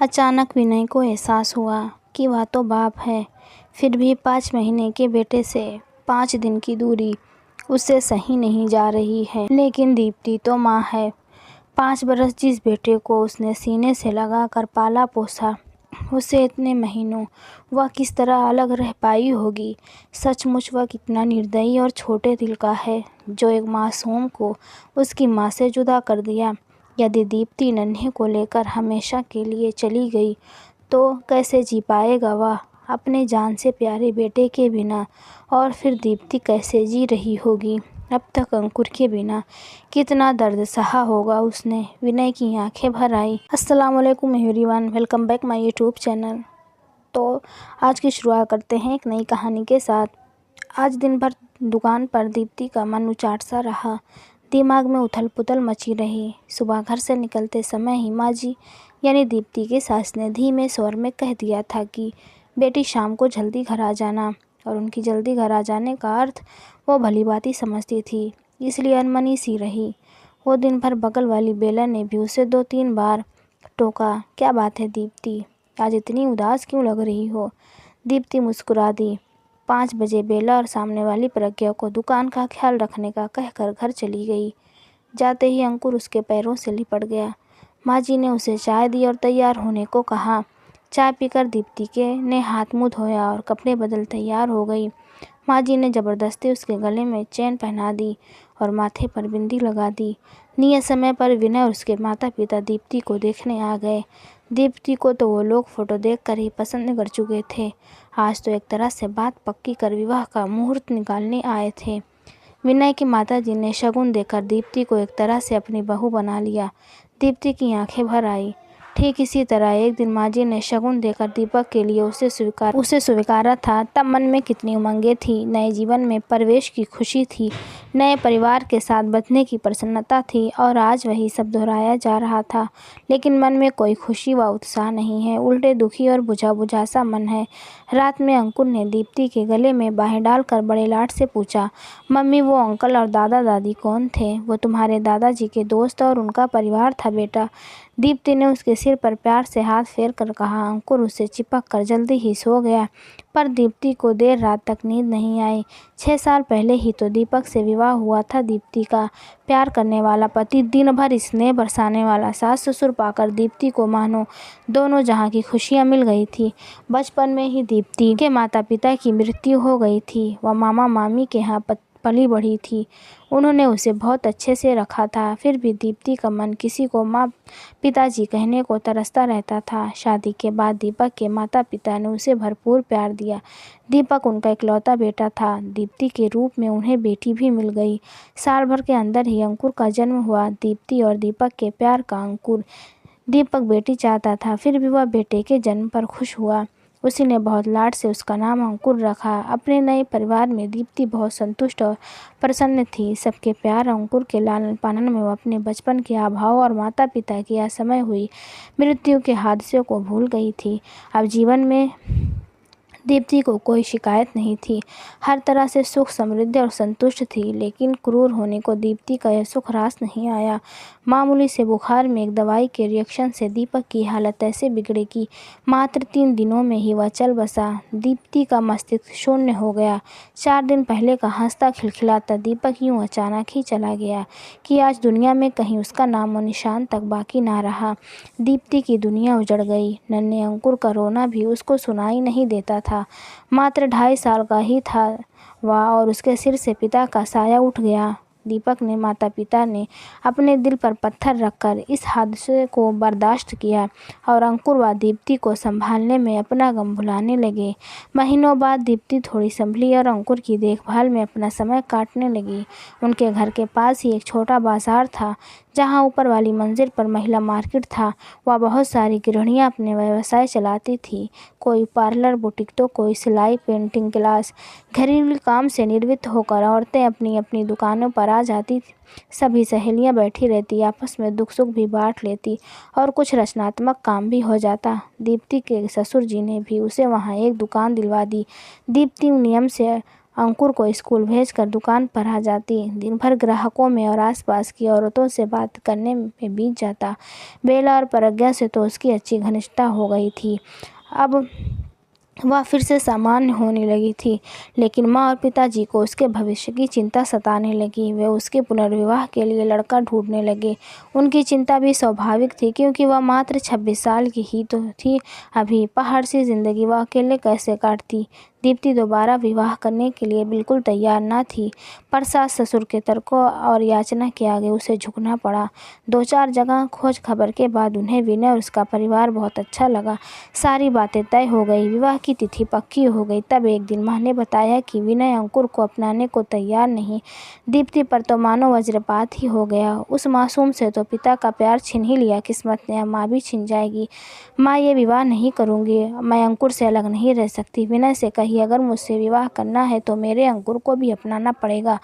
अचानक विनय को एहसास हुआ कि वह तो बाप है, फिर भी 5 महीने के बेटे से 5 दिन की दूरी उससे सही नहीं जा रही है। लेकिन दीप्ति तो माँ है। 5 बरस जिस बेटे को उसने सीने से लगाकर पाला पोसा, उससे इतने महीनों वह किस तरह अलग रह पाई होगी। सचमुच वह कितना निर्दयी और छोटे दिल का है, जो एक मासूम को उसकी माँ से जुदा कर दिया। यदि दीप्ति नन्हे को लेकर हमेशा के लिए चली गई तो कैसे जी पाएगा वह अपने जान से प्यारे बेटे के बिना। और फिर दीप्ति कैसे जी रही होगी अब तक अंकुर के बिना। कितना दर्द सहा होगा उसने। विनय की आंखें भर आई। अस्सलाम वालेकुम everyone, welcome back my YouTube channel. तो आज की शुरुआत करते हैं एक नई कहानी के साथ। आज दिन भर दुकान पर दीप्ति का मन उचाट सा रहा। दिमाग में उथल पुथल मची रही। सुबह घर से निकलते समय ही माँ जी यानी दीप्ति की सास ने धीमे स्वर में कह दिया था कि बेटी शाम को जल्दी घर आ जाना। और उनकी जल्दी घर आ जाने का अर्थ वो भली बात समझती थी, इसलिए अनमनी सी रही। वो दिन भर बगल वाली बेला ने भी उसे 2-3 बार टोका, क्या बात है दीप्ति, आज इतनी उदास क्यों लग रही हो। दीप्ति मुस्कुरा दी। 5 बजे बेला और सामने वाली प्रज्ञा को दुकान का ख्याल रखने का कहकर घर चली गई। जाते ही अंकुर उसके पैरों से लिपट गया। माँ जी ने उसे चाय दी और तैयार होने को कहा। चाय पीकर दीप्ति के ने हाथ मुँह धोया और कपड़े बदल तैयार हो गई। माँ जी ने ज़बरदस्ती उसके गले में चेन पहना दी और माथे पर बिंदी लगा दी। नियत समय पर विनय और उसके माता पिता दीप्ति को देखने आ गए। दीप्ति को तो वो लोग फ़ोटो देखकर ही पसंद कर चुके थे। आज तो एक तरह से बात पक्की कर विवाह का मुहूर्त निकालने आए थे। विनय की माताजी ने शगुन देकर दीप्ति को एक तरह से अपनी बहू बना लिया। दीप्ति की आंखें भर आई। ठीक इसी तरह एक दिन माँ जी ने शगुन देकर दीपक के लिए उसे स्वीकारा था। तब मन में कितनी उमंगें थी। नए जीवन में प्रवेश की खुशी थी, नए परिवार के साथ बंधने की प्रसन्नता थी। और आज वही सब दोहराया जा रहा था, लेकिन मन में कोई खुशी व उत्साह नहीं है, उल्टे दुखी और बुझा बुझा सा मन है। रात में अंकुर ने दीप्ति के गले में बाहें डालकर बड़े लाड से पूछा, मम्मी वो अंकल और दादा दादी कौन थे। वो तुम्हारे दादाजी के दोस्त और उनका परिवार था बेटा। दीप्ति ने उसके सिर पर प्यार से हाथ फेर कर कहा। अंकुर उससे चिपक कर जल्दी ही सो गया, पर दीप्ति को देर रात तक नींद नहीं आई। 6 साल पहले ही तो दीपक से विवाह हुआ था दीप्ति का। प्यार करने वाला पति, दिन भर स्नेह बरसाने वाला सास ससुर पाकर दीप्ति को मानो दोनों जहां की खुशियां मिल गई थी। बचपन में ही दीप्ति के माता पिता की मृत्यु हो गई थी। वह मामा मामी के यहाँ पली बढ़ी थी। उन्होंने उसे बहुत अच्छे से रखा था, फिर भी दीप्ति का मन किसी को माँ पिताजी कहने को तरसता रहता था। शादी के बाद दीपक के माता पिता ने उसे भरपूर प्यार दिया। दीपक उनका इकलौता बेटा था। दीप्ति के रूप में उन्हें बेटी भी मिल गई। साल भर के अंदर ही अंकुर का जन्म हुआ। दीप्ति और दीपक के प्यार का अंकुर। दीपक बेटी चाहता था, फिर भी वह बेटे के जन्म पर खुश हुआ। उसी ने बहुत लाड से उसका नाम अंकुर रखा। अपने नए परिवार में दीप्ति बहुत संतुष्ट और प्रसन्न थी। सबके प्यार अंकुर के लालन पालन में वह अपने बचपन के अभाव और माता पिता की असमय हुई मृत्यु के हादसों को भूल गई थी। अब जीवन में दीप्ति को कोई शिकायत नहीं थी। हर तरह से सुख समृद्धि और संतुष्ट थी। लेकिन क्रूर होने को दीप्ति का यह सुख रास नहीं आया। मामूली से बुखार में एक दवाई के रिएक्शन से दीपक की हालत ऐसे बिगड़ी कि मात्र 3 दिनों में ही वह चल बसा। दीप्ति का मस्तिष्क शून्य हो गया। 4 दिन पहले का हंसता खिलखिलाता दीपक यूं अचानक ही चला गया कि आज दुनिया में कहीं उसका नामो निशान तक बाकी ना रहा। दीप्ति की दुनिया उजड़ गई। नन्हे अंकुर का रोना भी उसको सुनाई नहीं देता था। मात्र 2.5 साल का ही था वह और उसके सिर से पिता का साया उठ गया। दीपक ने माता पिता ने अपने दिल पर पत्थर रखकर इस हादसे को बर्दाश्त किया और अंकुर व दीप्ति को संभालने में अपना गम भुलाने लगे। महीनों बाद दीप्ति थोड़ी संभली और अंकुर की देखभाल में अपना समय काटने लगी। उनके घर के पास ही एक छोटा बाजार था, जहां ऊपर वाली मंजिल पर महिला मार्केट था। वह बहुत सारी गृहिणियां अपने व्यवसाय चलाती थी। कोई पार्लर, बुटीक तो कोई सिलाई, पेंटिंग क्लास। घरेलू काम से निवृत्त होकर औरतें अपनी अपनी दुकानों पर आ जाती थी। सभी सहेलियां बैठी रहती, आपस में दुख सुख भी बांट लेती और कुछ रचनात्मक काम भी हो जाता। दीप्ति के ससुर जी ने भी उसे वहां एक दुकान दिलवा दी। दीप्ति नियम से अंकुर को स्कूल भेजकर दुकान पर आ जाती। दिन भर ग्राहकों में और आसपास की औरतों से बात करने में बीत जाता। बेला और प्रज्ञा से तो उसकी अच्छी घनिष्ठता हो गई थी। अब वह फिर से सामान्य होने लगी थी, लेकिन माँ और पिताजी को उसके भविष्य की चिंता सताने लगी। वे उसके पुनर्विवाह के लिए लड़का ढूंढने लगे। उनकी चिंता भी स्वाभाविक थी, क्योंकि वह मात्र 26 साल की ही तो थी। अभी पहाड़ सी जिंदगी वह अकेले कैसे काटती। दीप्ति दोबारा विवाह करने के लिए बिल्कुल तैयार न थी, पर सास ससुर के तर्कों और याचना के आगे उसे झुकना पड़ा। 2-4 जगह खोज खबर के बाद उन्हें विनय और उसका परिवार बहुत अच्छा लगा। सारी बातें तय हो गई, विवाह की तिथि पक्की हो गई। तब एक दिन माँ ने बताया कि विनय अंकुर को अपनाने को तैयार नहीं। दीप्ति पर तो मानो वज्रपात ही हो गया। उस मासूम से तो पिता का प्यार छीन ही लिया किस्मत ने, अब माँ भी छिन जाएगी। माँ, ये विवाह नहीं करूँगी, मैं अंकुर से अलग नहीं रह सकती। विनय से कही, अगर मुझसे विवाह करना है तो मेरे अंकुर को भी अपनाना पड़ेगा,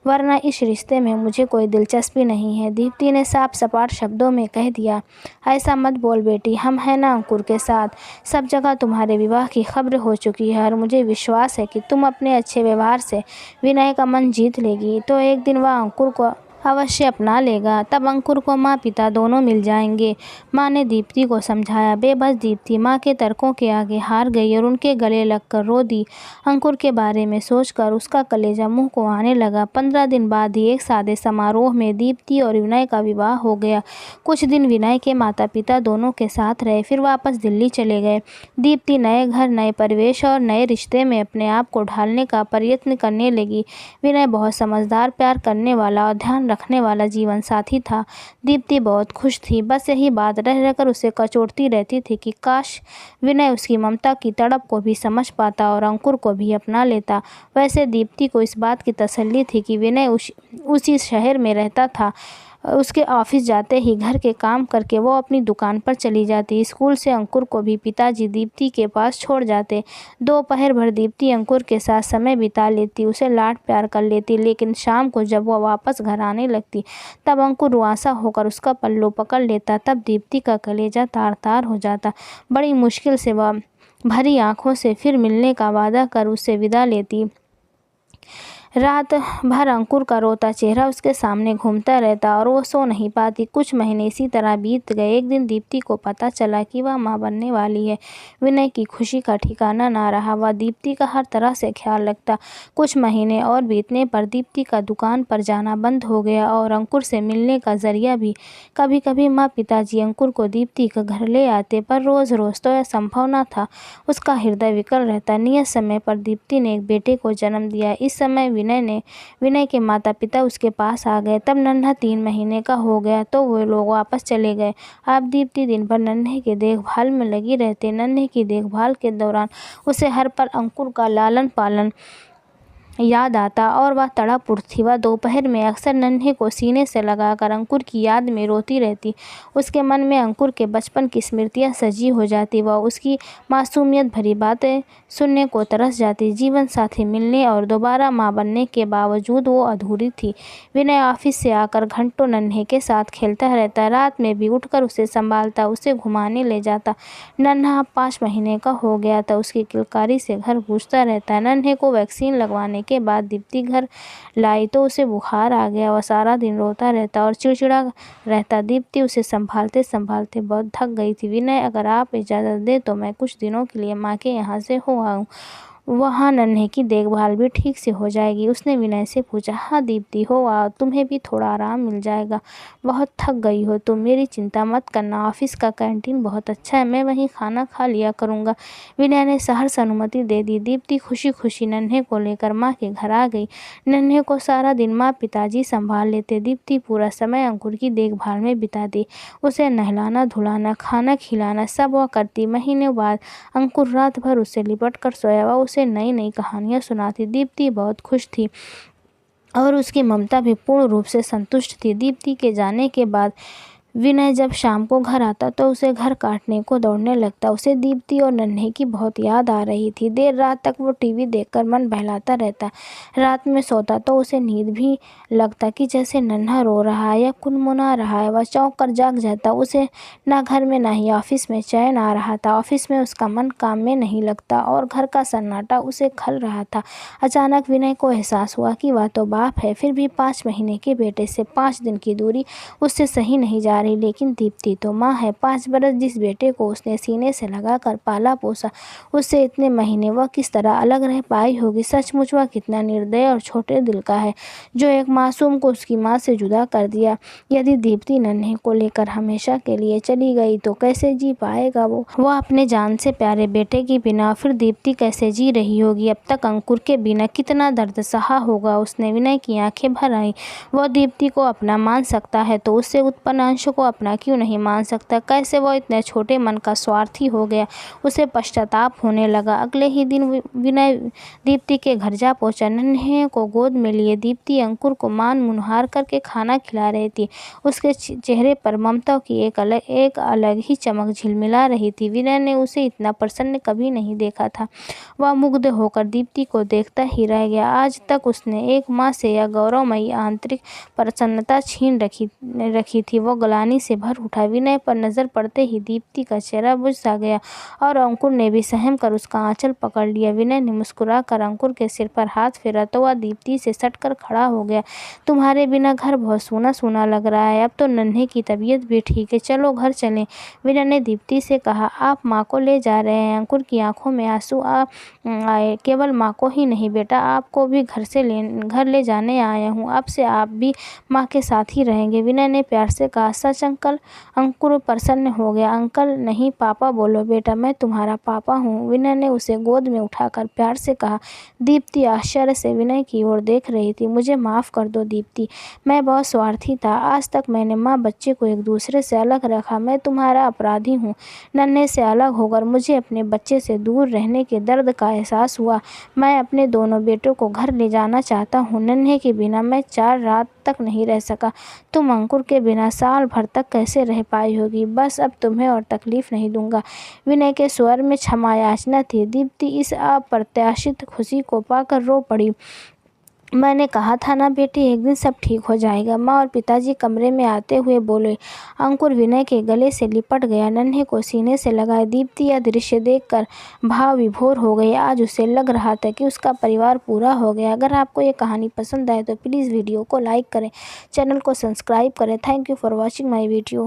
वरना इस रिश्ते में मुझे कोई दिलचस्पी नहीं है। दीप्ति ने साफ सपाट शब्दों में कह दिया, ऐसा मत बोल बेटी, हम हैं ना अंकुर के साथ। सब जगह तुम्हारे विवाह की खबर हो चुकी है और मुझे विश्वास है कि तुम अपने अच्छे व्यवहार से विनय का मन जीत लेगी तो एक दिन वह अंकुर को अवश्य अपना लेगा। तब अंकुर को माँ पिता दोनों मिल जाएंगे। माँ ने दीप्ति को समझाया। बेबस दीप्ति माँ के तर्कों के आगे हार गई और उनके गले लगकर रो दी। अंकुर के बारे में सोचकर उसका कलेजा मुंह को आने लगा। 15 दिन बाद ही एक सादे समारोह में दीप्ति और विनय का विवाह हो गया। कुछ दिन विनय के माता पिता दोनों के साथ रहे, फिर वापस दिल्ली चले गए। दीप्ति नए घर, नए परिवेश और नए रिश्ते में अपने आप को ढालने का प्रयत्न करने लगी। विनय बहुत समझदार, प्यार करने वाला और ध्यान रखने वाला जीवन साथी था। दीप्ति बहुत खुश थी। बस यही बात रह रहकर उसे कचोटती रहती थी कि काश विनय उसकी ममता की तड़प को भी समझ पाता और अंकुर को भी अपना लेता। वैसे दीप्ति को इस बात की तसल्ली थी कि विनय उसी शहर में रहता था। उसके ऑफिस जाते ही घर के काम करके वो अपनी दुकान पर चली जाती। स्कूल से अंकुर को भी पिताजी दीप्ति के पास छोड़ जाते। दोपहर भर दीप्ति अंकुर के साथ समय बिता लेती, उसे लाड प्यार कर लेती, लेकिन शाम को जब वह वापस घर आने लगती तब अंकुर रुआंसा होकर उसका पल्लू पकड़ लेता। तब दीप्ति का कलेजा तार तार हो जाता। बड़ी मुश्किल से वह भरी आंखों से फिर मिलने का वादा कर उससे विदा लेती। रात भर अंकुर का रोता चेहरा उसके सामने घूमता रहता और वो सो नहीं पाती। कुछ महीने इसी तरह बीत गए। एक दिन दीप्ति को पता चला कि वह माँ बनने वाली है। विनय की खुशी का ठिकाना ना रहा। वह दीप्ति का हर तरह से ख्याल रखता। कुछ महीने और बीतने पर दीप्ति का दुकान पर जाना बंद हो गया और अंकुर से मिलने का जरिया भी। कभी कभी माँ पिताजी अंकुर को दीप्ति के घर ले आते, पर रोज़ रोज़ तो यह संभव न था। उसका हृदय विकल रहता। नियत समय पर दीप्ति ने एक बेटे को जन्म दिया। इस समय विनय के माता पिता उसके पास आ गए। तब नन्हा 3 महीने का हो गया तो वे लोग वापस चले गए। अब दीप्ति दिन भर नन्हे के देखभाल में लगी रहती। नन्हे की देखभाल के दौरान उसे हर पल अंकुर का लालन पालन याद आता और वह तड़प उठती। वह दोपहर में अक्सर नन्हे को सीने से लगाकर अंकुर की याद में रोती रहती। उसके मन में अंकुर के बचपन की स्मृतियाँ सजी हो जाती। वह उसकी मासूमियत भरी बातें सुनने को तरस जाती। जीवन साथी मिलने और दोबारा माँ बनने के बावजूद वो अधूरी थी। विनय ऑफिस से आकर घंटों नन्हे के साथ खेलता रहता। रात में भी उठकर उसे संभालता, उसे घुमाने ले जाता। नन्हा 5 महीने का हो गया था। उसकी किलकारी से घर गूंजता रहता। नन्हे को वैक्सीन लगवाने के बाद दीप्ति घर लाई तो उसे बुखार आ गया। वह सारा दिन रोता रहता और चिड़चिड़ा रहता। दीप्ति उसे संभालते संभालते बहुत थक गई थी। विनय, अगर आप इजाज़त दें तो मैं कुछ दिनों के लिए माँ के यहाँ से हो आऊँ, वहाँ नन्हे की देखभाल भी ठीक से हो जाएगी। उसने विनय से पूछा। हाँ दीप्ति, हो आओ, तुम्हें भी थोड़ा आराम मिल जाएगा। बहुत थक गई हो तुम। मेरी चिंता मत करना, ऑफिस का कैंटीन बहुत अच्छा है, मैं वहीं खाना खा लिया करूँगा। विनय ने सहर्ष अनुमति दे दी। दीप्ति खुशी खुशी नन्हे को लेकर माँ के घर आ गई। नन्हे को सारा दिन माँ पिताजी संभाल लेते। दीप्ति पूरा समय अंकुर की देखभाल में बिताती। उसे नहलाना धुलाना, खाना खिलाना सब वह करती। महीनों बाद अंकुर रात भर उससे लिपट कर सोया। वह उसे नई नई कहानियाँ सुनाती। दीप्ति बहुत खुश थी और उसकी ममता भी पूर्ण रूप से संतुष्ट थी। दीप्ति के जाने के बाद विनय जब शाम को घर आता तो उसे घर काटने को दौड़ने लगता। उसे दीप्ति और नन्हे की बहुत याद आ रही थी। देर रात तक वो टीवी देखकर मन बहलाता रहता। रात में सोता तो उसे नींद भी लगता कि जैसे नन्हा रो रहा है या कुनमुना रहा है। वह चौंक कर जाग जाता। उसे ना घर में ना ही ऑफिस में चैन आ रहा था। ऑफिस में उसका मन काम में नहीं लगता और घर का सन्नाटा उसे खल रहा था। अचानक विनय को एहसास हुआ कि वह तो बाप है, फिर भी 5 महीने के बेटे से 5 दिन की दूरी उससे सही नहीं जा रही। लेकिन दीप्ति तो माँ है। 5 बरस जिस बेटे को उसने सीने से लगाकर पाला पोसा, उससे इतने महीने वह किस तरह अलग रह पाई होगी। सचमुच वह कितना निर्दय और छोटे दिल का है जो एक मासूम को उसकी माँ से जुदा कर दिया। यदि दीप्ति नन्हे को लेकर हमेशा के लिए चली गई तो कैसे जी पाएगा वो अपने जान से प्यारे बेटे के बिना। फिर दीप्ति कैसे जी रही होगी अब तक अंकुर के बिना। कितना दर्द सहा होगा उसने। विनय की आंखें भर आईं। वह दीप्ति को अपना मान सकता है तो उससे उत्पन्न अंश को अपना क्यों नहीं मान सकता। कैसे वह इतने छोटे मन का स्वार्थी हो गया। उसे पश्चाताप होने लगा। अगले ही दिन विनय दीप्ति के घर जा पहुंचा। नन्हे को गोद में लिए दीप्ति अंकुर को मान मुनहार करके खाना खिला रही थी। उसके चेहरे पर ममता की एक अलग ही चमक झिलमिला रही थी। विनय ने उसे इतना प्रसन्न कभी नहीं देखा था। वह मुग्ध होकर दीप्ति को देखता ही रह गया। आज तक उसने एक माँ से यह गौरवमयी आंतरिक प्रसन्नता छीन रखी थी। वो ग्लानि से भर उठा। विनय पर नजर पड़ते ही दीप्ति का चेहरा बुझ सा गया और अंकुर ने भी सहम कर उसका आंचल पकड़ लिया। विनय ने मुस्कुराकर अंकुर के सिर पर हाथ फेरा तो वह दीप्ति से सटकर खड़ा हो गया। तुम्हारे बिना घर बहुत सूना सूना लग रहा है। अब तो नन्हे की तबीयत भी ठीक है, चलो घर चलें। विनय ने दीप्ति से कहा। आप माँ को ले जा रहे हैं। अंकुर की आंखों में आंसू आए। केवल माँ को ही नहीं बेटा, आपको भी घर ले जाने आया हूँ। अब से आप भी माँ के साथ ही रहेंगे। विनय ने प्यार से कहा। सच अंकल। अंकुर प्रसन्न हो गया। अंकल नहीं पापा बोलो बेटा, मैं तुम्हारा पापा हूँ। विनय ने उसे गोद में उठाकर प्यार से कहा। दीप्ति आश्चर्य से विनय की ओर देख रही थी। मुझे माफ़ कर दो दीप्ति, मैं बहुत स्वार्थी था। आज तक मैंने माँ बच्चे को एक दूसरे से अलग रखा। मैं तुम्हारा अपराधी हूँ। नन्हे से अलग होकर मुझे अपने बच्चे से दूर रहने के दर्द का एहसास हुआ। मैं अपने दोनों बेटों को घर ले जाना चाहता हूँ। नन्हे के बिना मैं 4 रात तक नहीं रह सका। तुम अंकुर के बिना साल भर तक कैसे रह पाई होगी। बस अब तुम्हें और तकलीफ नहीं दूंगा। विनय के स्वर में क्षमा याचना थी। दीप्ति इस अप्रत्याशित खुशी को पाकर रो पड़ी। मैंने कहा था ना बेटी, एक दिन सब ठीक हो जाएगा। माँ और पिताजी कमरे में आते हुए बोले। अंकुर विनय के गले से लिपट गया। नन्हे को सीने से लगाए। दीप्ति यह दृश्य देखकर भाव विभोर हो गई। आज उसे लग रहा था कि उसका परिवार पूरा हो गया। अगर आपको ये कहानी पसंद आए तो प्लीज़ वीडियो को लाइक करें, चैनल को सब्सक्राइब करें। Thank you for watching my video.